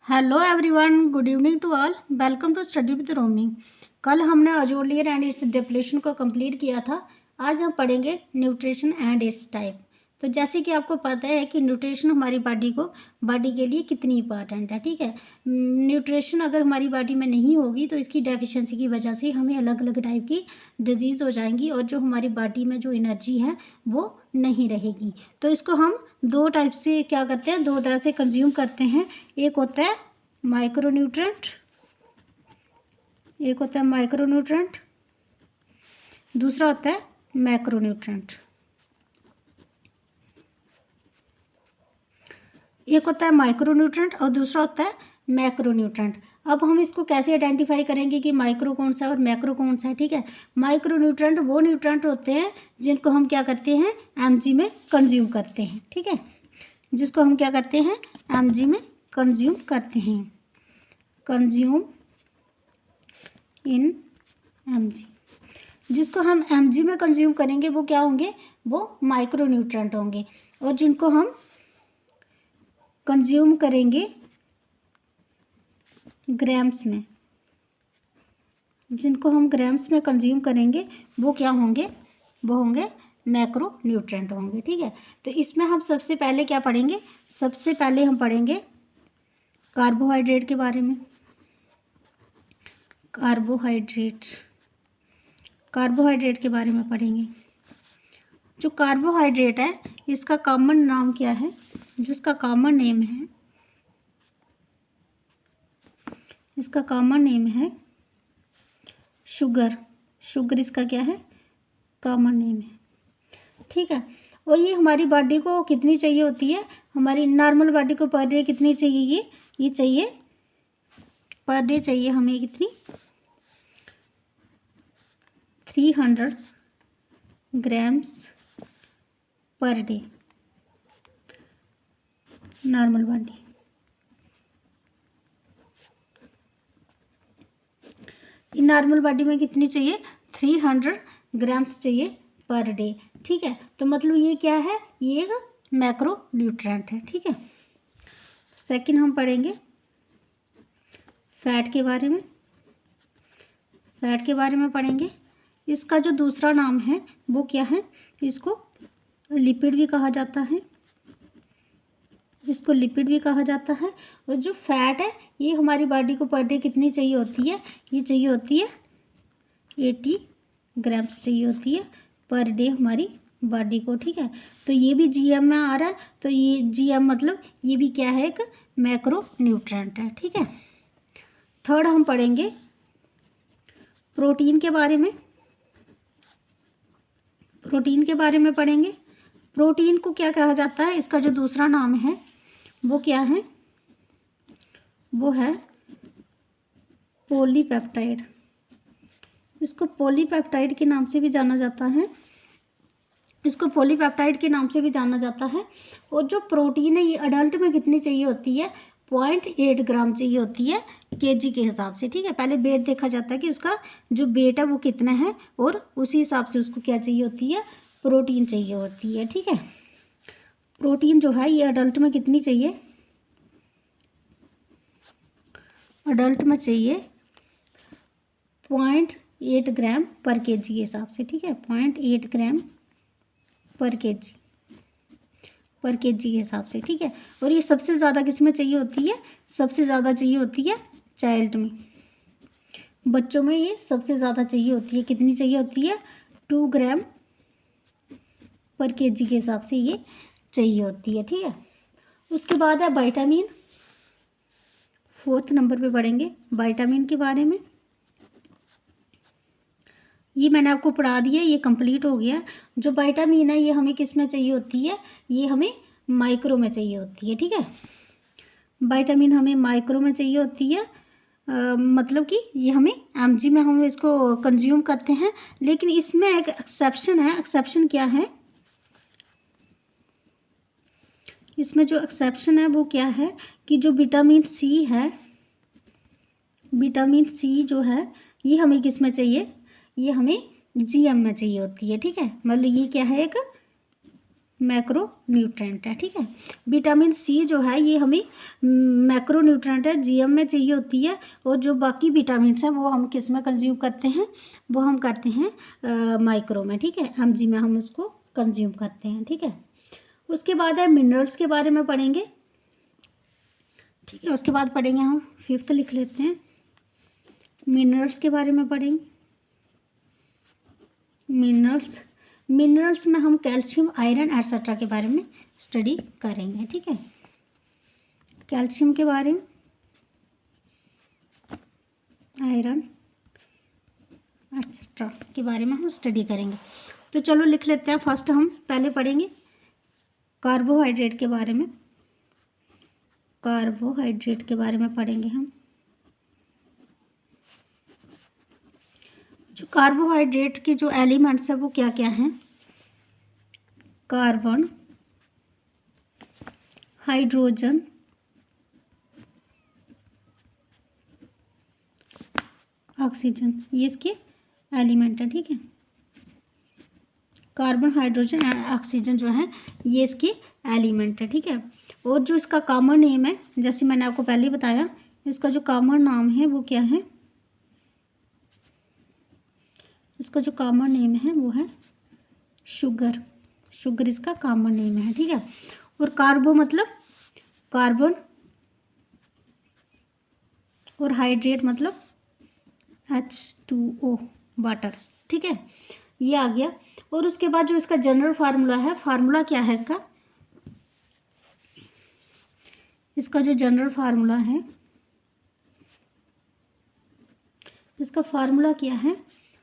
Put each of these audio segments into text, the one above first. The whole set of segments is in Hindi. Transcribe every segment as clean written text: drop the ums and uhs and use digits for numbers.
Hello everyone, good evening to all. Welcome to study with Romi. कल हमने ozone layer and its definition को कंप्लीट किया था। आज हम पढ़ेंगे न्यूट्रिशन एंड इट्स टाइप। तो जैसे कि आपको पता है कि न्यूट्रिशन हमारी बॉडी के लिए कितनी इंपॉर्टेंट है। ठीक है, न्यूट्रिशन अगर हमारी बॉडी में नहीं होगी तो इसकी डेफिशिएंसी की वजह से हमें अलग अलग टाइप की डिजीज़ हो जाएंगी और जो हमारी बॉडी में जो एनर्जी है वो नहीं रहेगी। तो इसको हम दो टाइप से क्या करते हैं, दो तरह से कंज्यूम करते हैं। एक होता है माइक्रोन्यूट्रेंट, एक होता है माइक्रोन्यूट्रेंट, दूसरा होता है मैक्रोन्यूट्रेंट। एक होता है माइक्रोन्यूट्रेंट और दूसरा होता है मैक्रोन्यूट्रेंट। अब हम इसको कैसे आइडेंटिफाई करेंगे कि माइक्रो कौन सा है और मैक्रो कौन सा है। ठीक है, माइक्रोन्यूट्रेंट वो न्यूट्रेंट होते हैं जिनको हम क्या करते हैं, एमजी में कंज्यूम करते हैं। ठीक है, जिसको हम क्या करते हैं, एमजी में कंज्यूम करते हैं, कंज्यूम इन एमजी। जिसको हम एमजी में कंज्यूम करेंगे वो क्या होंगे, वो माइक्रोन्यूट्रेंट होंगे। और जिनको हम कंज्यूम करेंगे ग्राम्स में, जिनको हम ग्राम्स में कंज्यूम करेंगे वो क्या होंगे, वो होंगे मैक्रो न्यूट्रेंट होंगे। ठीक है, तो इसमें हम सबसे पहले क्या पढ़ेंगे, सबसे पहले हम पढ़ेंगे कार्बोहाइड्रेट के बारे में। कार्बोहाइड्रेट के बारे में पढ़ेंगे। जो कार्बोहाइड्रेट है इसका कॉमन नाम क्या है, जो इसका कॉमन नेम है, इसका कॉमन नेम है शुगर। शुगर इसका क्या है, कॉमन नेम है। ठीक है, और ये हमारी बॉडी को कितनी चाहिए होती है, हमारी नॉर्मल बॉडी को पर डे कितनी चाहिए, ये चाहिए पर डे चाहिए हमें कितनी, 300 grams per day normal body. Normal body में कितनी चाहिए, 300 ग्राम्स चाहिए पर डे। ठीक है, तो मतलब ये क्या है, ये एक मैक्रो न्यूट्रेंट है। ठीक है, सेकंड हम पढ़ेंगे फैट के बारे में। फैट के बारे में पढ़ेंगे। इसका जो दूसरा नाम है वो क्या है, इसको लिपिड भी कहा जाता है, इसको लिपिड भी कहा जाता है। और जो फैट है ये हमारी बॉडी को पर डे कितनी चाहिए होती है, ये चाहिए होती है 80 ग्राम्स चाहिए होती है पर डे हमारी बॉडी को। ठीक है, तो ये भी जीएम में आ रहा है, तो ये जीएम मतलब ये भी क्या है, एक मैक्रो न्यूट्रेंट है। ठीक है, थर्ड हम पढ़ेंगे प्रोटीन के बारे में। प्रोटीन के बारे में पढ़ेंगे। प्रोटीन को क्या कहा जाता है, इसका जो दूसरा नाम है वो क्या है, वो है पॉलीपेप्टाइड। इसको पॉलीपेप्टाइड के नाम से भी जाना जाता है, इसको पॉलीपेप्टाइड के नाम से भी जाना जाता है। और जो प्रोटीन है ये अडल्ट में कितनी चाहिए होती है, 0.8 ग्राम चाहिए होती है केजी के हिसाब से। ठीक है, पहले वेट देखा जाता है कि उसका जो वेट है वो कितना है और उसी हिसाब से उसको क्या चाहिए होती है, प्रोटीन चाहिए होती है। ठीक है, प्रोटीन जो है ये अडल्ट में कितनी चाहिए, अडल्ट में चाहिए 0.8 ग्राम पर केजी के हिसाब से। ठीक है, 0.8 ग्राम पर केजी के हिसाब से। ठीक है, और ये सबसे ज़्यादा किस में चाहिए होती है, सबसे ज़्यादा चाहिए होती है चाइल्ड में, बच्चों में ये सबसे ज़्यादा चाहिए होती है। कितनी चाहिए होती है, 2 ग्राम पर केजी के हिसाब से ये चाहिए होती है। ठीक है, उसके बाद है विटामिन। फोर्थ नंबर पे पढ़ेंगे विटामिन के बारे में। ये मैंने आपको पढ़ा दिया, ये कंप्लीट हो गया। जो विटामिन है ये हमें किस में चाहिए होती है, ये हमें माइक्रो में चाहिए होती है। ठीक है, विटामिन हमें माइक्रो में चाहिए होती है, मतलब कि ये हमें एमजी में हम इसको कंज्यूम करते हैं। लेकिन इसमें एक एक्सेप्शन है। एक्सेप्शन क्या है, इसमें जो एक्सेप्शन है वो क्या है कि जो विटामिन सी है, विटामिन सी जो है ये हमें किस में चाहिए, ये हमें जीएम में चाहिए होती है। ठीक है, मतलब ये क्या है, एक मैक्रो न्यूट्रेंट है, ठीक है। विटामिन सी जो है ये हमें मैक्रो न्यूट्रेंट है, जीएम में चाहिए होती है, और जो बाकी विटामिन्स हैं वो हम किस में कंज्यूम करते हैं, वो हम करते हैं माइक्रो में, ठीक है, एमजी में हम उसको कंज्यूम करते हैं, ठीक है। उसके बाद है मिनरल्स के बारे में पढ़ेंगे, ठीक है। उसके बाद पढ़ेंगे हम 5th लिख लेते हैं, मिनरल्स के बारे में पढ़ेंगे। मिनरल्स में हम कैल्शियम, आयरन एटसेट्रा के बारे में स्टडी करेंगे, ठीक है। कैल्शियम के बारे में, आयरन एटसेट्रा के बारे में हम स्टडी करेंगे। तो चलो लिख लेते हैं। फर्स्ट हम पहले पढ़ेंगे कार्बोहाइड्रेट के बारे में। कार्बोहाइड्रेट के बारे में पढ़ेंगे हम। जो कार्बोहाइड्रेट के जो एलिमेंट्स है वो क्या क्या हैं, कार्बन, हाइड्रोजन, ऑक्सीजन, ये इसके एलिमेंट है, ठीक है। कार्बन, हाइड्रोजन एंड ऑक्सीजन जो है ये इसके एलिमेंट है, ठीक है। और जो इसका कॉमन नेम है, जैसे मैंने आपको पहले ही बताया, इसका जो कॉमन नाम है वो क्या है, इसका जो कॉमन नेम है वो है शुगर। शुगर इसका कॉमन नेम है, ठीक है। और कार्बो मतलब कार्बन, और हाइड्रेट मतलब H2O वाटर, ठीक है, ये आ गया। और उसके बाद जो इसका जनरल फार्मूला है, फार्मूला क्या है इसका, इसका जो जनरल फार्मूला है, इसका फार्मूला क्या है,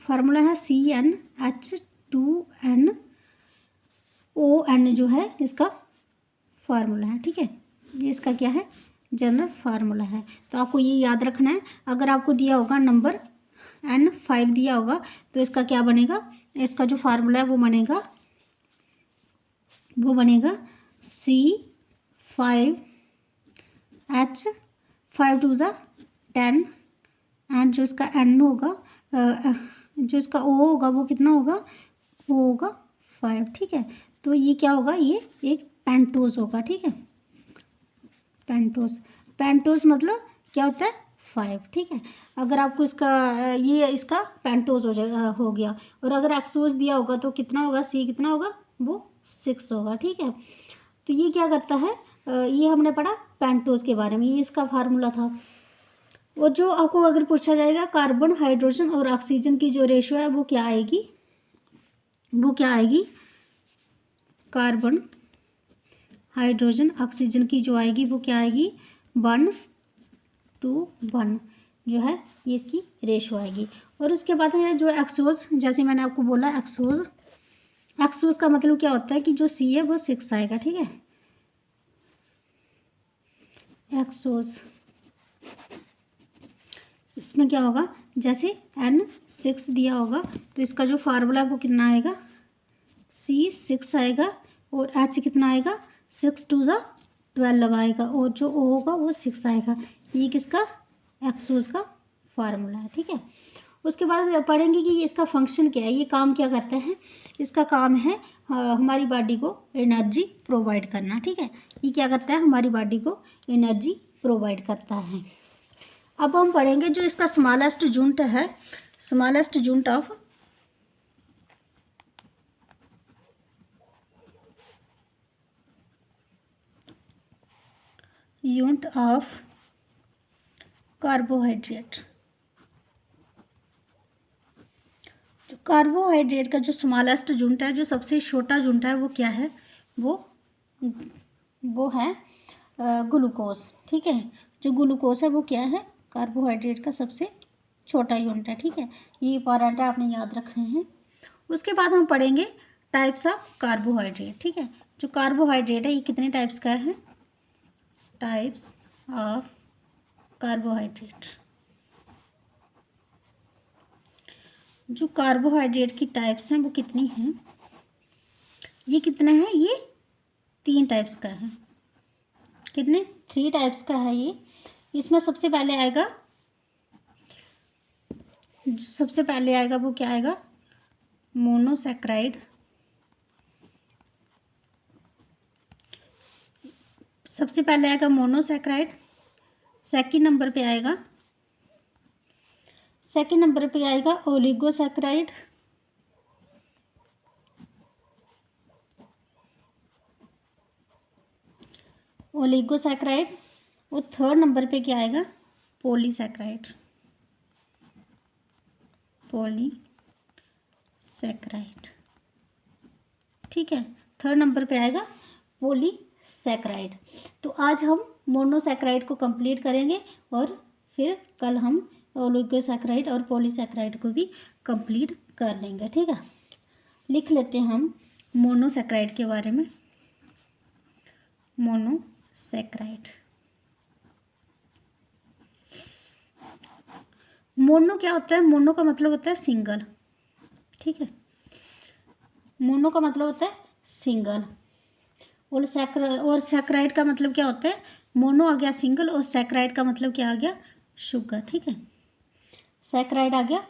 फार्मूला है CnH2nOn जो है इसका फार्मूला है, ठीक है। ये इसका क्या है, जनरल फार्मूला है। तो आपको ये याद रखना है। अगर आपको दिया होगा नंबर N5 दिया होगा तो इसका क्या बनेगा, इसका जो फार्मूला है वो बनेगा C5H, 5 2 ज़ा 10, एंड जो इसका N होगा, जो इसका O होगा वो कितना होगा, वो होगा 5, ठीक है। तो ये क्या होगा, ये एक पेंटोज होगा, ठीक है। पेंटोज मतलब क्या होता है, 5, ठीक है। अगर आपको इसका ये इसका पेंटोज हो गया, और अगर एक्सोज दिया होगा तो कितना होगा, C कितना होगा, वो 6 होगा, ठीक है। तो ये क्या करता है, ये हमने पढ़ा पेंटोज के बारे में, ये इसका फार्मूला था। और जो आपको अगर पूछा जाएगा कार्बन, हाइड्रोजन और ऑक्सीजन की जो रेशो है वो क्या आएगी, कार्बन, हाइड्रोजन, ऑक्सीजन की जो आएगी वो क्या आएगी, 1:1 जो है ये इसकी रेशो आएगी। और उसके बाद है जो एक्सोज, जैसे मैंने आपको बोला एक्सोज का मतलब क्या होता है कि जो C है वो 6 आएगा, ठीक है। एक्सोज इसमें क्या होगा, जैसे N6 दिया होगा तो इसका जो फार्मूला वो कितना आएगा, C6 आएगा, और H कितना आएगा, 6 2 ज़ा 12 आएगा, और जो O होगा वो 6 आएगा। ये किसका, एक्सोज का फार्मूला है, ठीक है। उसके बाद पढ़ेंगे कि इसका फंक्शन क्या है, ये काम क्या करता है। इसका काम है हमारी बॉडी को एनर्जी प्रोवाइड करना, ठीक है। ये क्या करता है, हमारी बॉडी को एनर्जी प्रोवाइड करता है। अब हम पढ़ेंगे जो इसका स्मॉलेस्ट यूनिट है, स्मॉलेस्ट यूनिट ऑफ कार्बोहाइड्रेट। जो कार्बोहाइड्रेट का जो स्मॉलेस्ट यूनिट है, जो सबसे छोटा यूनिट है वो क्या है, वो है ग्लूकोज, ठीक है। जो ग्लूकोज है वो क्या है, कार्बोहाइड्रेट का सबसे छोटा यूनिट है, ठीक है। ये इंपॉर्टेंट है, आपने याद रखने हैं। उसके बाद हम पढ़ेंगे टाइप्स ऑफ कार्बोहाइड्रेट, ठीक है। जो कार्बोहाइड्रेट है ये कितने टाइप्स का है, टाइप्स ऑफ कार्बोहाइड्रेट। जो कार्बोहाइड्रेट की टाइप्स हैं वो कितनी हैं, ये कितने हैं, ये 3 टाइप्स का है। कितने, 3 टाइप्स का है ये। इसमें सबसे पहले आएगा वो क्या आएगा, मोनोसैक्राइड, सबसे पहले आएगा मोनोसैकेराइड, सेकंड नंबर पे आएगा ओलिगोसैकेराइड, और थर्ड नंबर पे क्या आएगा? पॉलीसैकेराइड। ठीक है, थर्ड नंबर पे आएगा पॉलीसैकेराइड। तो आज हम मोनोसैकेराइड को कंप्लीट करेंगे और फिर कल हम ओलिगोसैकेराइड और पॉलीसैकेराइड को भी कंप्लीट कर लेंगे। ठीक है, लिख लेते हैं हम मोनोसैकेराइड के बारे में। मोनोसैकेराइड, मोनो क्या होता है? मोनो का मतलब होता है सिंगल। ठीक है, मोनो का मतलब होता है सिंगल, और सैकेराइड का मतलब क्या होता है? मोनो आ गया सिंगल, और सैकेराइड का मतलब क्या आ गया? शुगर। ठीक है, सैकेराइड आ गया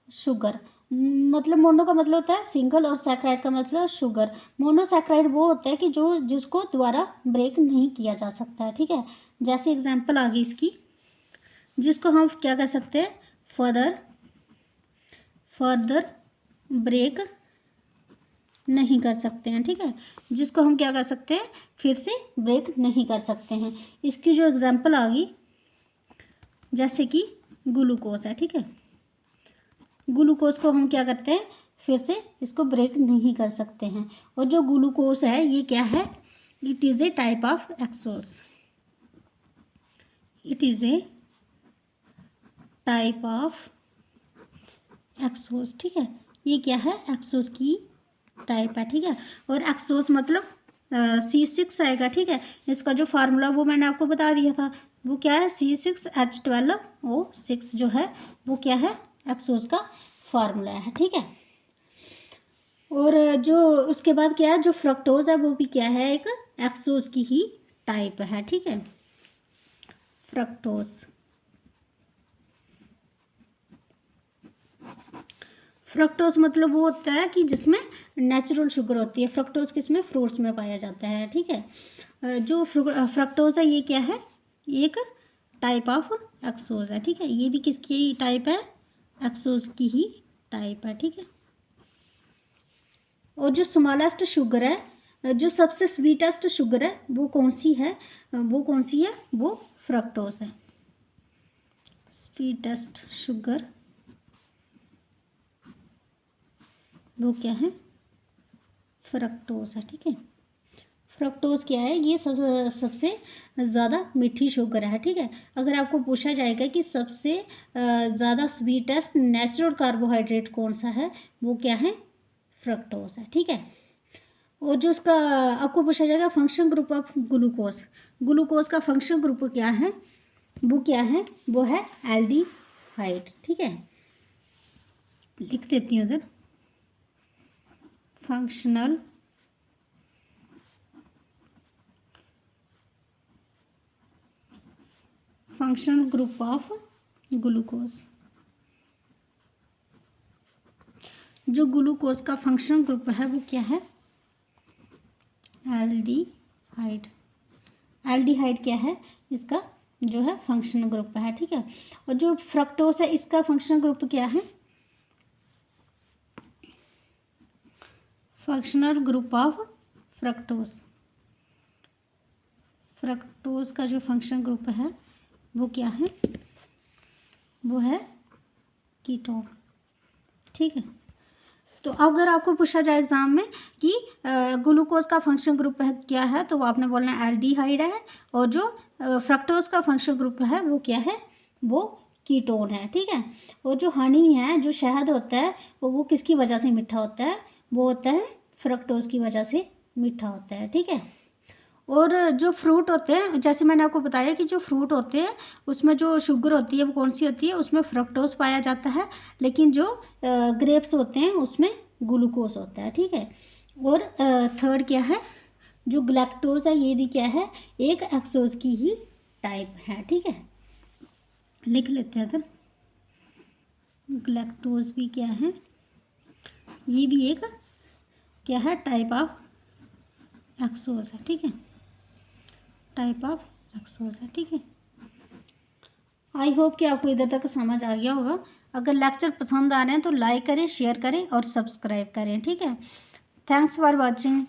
शुगर। मतलब मोनो का मतलब होता है सिंगल और सैकेराइड का मतलब शुगर। मोनोसैकेराइड वो होता है कि जिसको दोबारा ब्रेक नहीं किया जा सकता है। ठीक है, जैसे एग्जांपल आ गई इसकी, जिसको हम क्या कर सकते हैं? फर्दर ब्रेक नहीं कर सकते हैं। ठीक है, जिसको हम क्या कर सकते हैं? फिर से ब्रेक नहीं कर सकते हैं। इसकी जो एग्जांपल आ गई, जैसे कि ग्लूकोज है। ठीक है, ग्लूकोज को हम क्या करते हैं? फिर से इसको ब्रेक नहीं कर सकते हैं। और जो ग्लूकोज है ये क्या है? It is a type of hexose. It is a type of hexose. ठीक है, ये क्या है? एक्सोज की टाइप है। ठीक है, और एक्सोज मतलब C6 आएगा। ठीक है, इसका जो फार्मूला वो मैंने आपको बता दिया था, वो क्या है? C6H12O6 जो है वो क्या है? एक्सोज का फार्मूला है। ठीक है, और जो उसके बाद क्या है? जो फ्रक्टोज है वो भी क्या है? एक एक्सोज की ही टाइप है। ठीक है, फ्रक्टोज मतलब वो होता है कि जिसमें नेचुरल शुगर होती है। फ्रक्टोज किसमें? फ्रूट्स में पाया जाता है। ठीक है, जो फ्रक्टोज है ये क्या है? एक टाइप ऑफ एक्सोज है। ठीक है, ये भी किसकी टाइप है? एक्सोज की ही टाइप है। ठीक है, और जो स्मॉलेस्ट शुगर है, जो सबसे स्वीटेस्ट शुगर है, वो कौन सी है? वो फ्रक्टोज है। स्वीटेस्ट शुगर वो क्या है? फ्रक्टोज है। ठीक है, फ्रक्टोज क्या है? ये सबसे ज़्यादा मीठी शुगर है। ठीक है, अगर आपको पूछा जाएगा कि सबसे ज़्यादा स्वीटेस्ट नेचुरल कार्बोहाइड्रेट कौन सा है, वो क्या है? फ्रक्टोज है। ठीक है, और जो उसका आपको पूछा जाएगा फंक्शन ग्रुप ऑफ ग्लूकोज का फंक्शन ग्रुप क्या है? वो क्या है? वो है एल्डिहाइड। ठीक है, लिख देती हूँ उधर, फंक्शनल ग्रुप ऑफ ग्लूकोज। जो ग्लूकोज का फंक्शनल ग्रुप है वो क्या है? एल्डिहाइड। एल्डिहाइड क्या है? इसका जो है फंक्शनल ग्रुप है। ठीक है, और जो फ्रक्टोज है इसका फंक्शनल ग्रुप क्या है? Functional group of fructose. Fructose का जो फंक्शनल ग्रुप है वो क्या है? वो है कीटोन। ठीक है, तो अगर आपको पूछा जाए एग्जाम में कि ग्लूकोज का फंक्शन ग्रुप है क्या है, तो वो आपने बोलना है एल्डिहाइड है, और जो फ्रक्टोज का फंक्शन ग्रुप है वो क्या है? वो कीटोन है। ठीक है, और जो हनी है, जो शहद होता है, वो किसकी वजह से मीठा होता है? वो होता है फ्रक्टोज की वजह से मीठा होता है। ठीक है, और जो फ्रूट होते हैं, जैसे मैंने आपको बताया कि जो फ्रूट होते हैं उसमें जो शुगर होती है वो कौन सी होती है? उसमें फ्रक्टोज पाया जाता है, लेकिन जो ग्रेप्स होते हैं उसमें ग्लूकोज होता है। ठीक है, और थर्ड क्या है? जो ग्लैक्टोज है ये भी क्या है? एक एक्सोज की ही टाइप है। ठीक है, लिख लेते हैं। तो ग्लैक्टोज भी क्या है? ये भी एक क्या है? टाइप ऑफ एक्सोज है। ठीक है, टाइप ऑफ लैक्टोज है। ठीक है, आई होप कि आपको इधर तक समझ आ गया होगा। अगर लेक्चर पसंद आ रहे हैं तो लाइक करें, शेयर करें और सब्सक्राइब करें। ठीक है, थैंक्स फॉर वॉचिंग।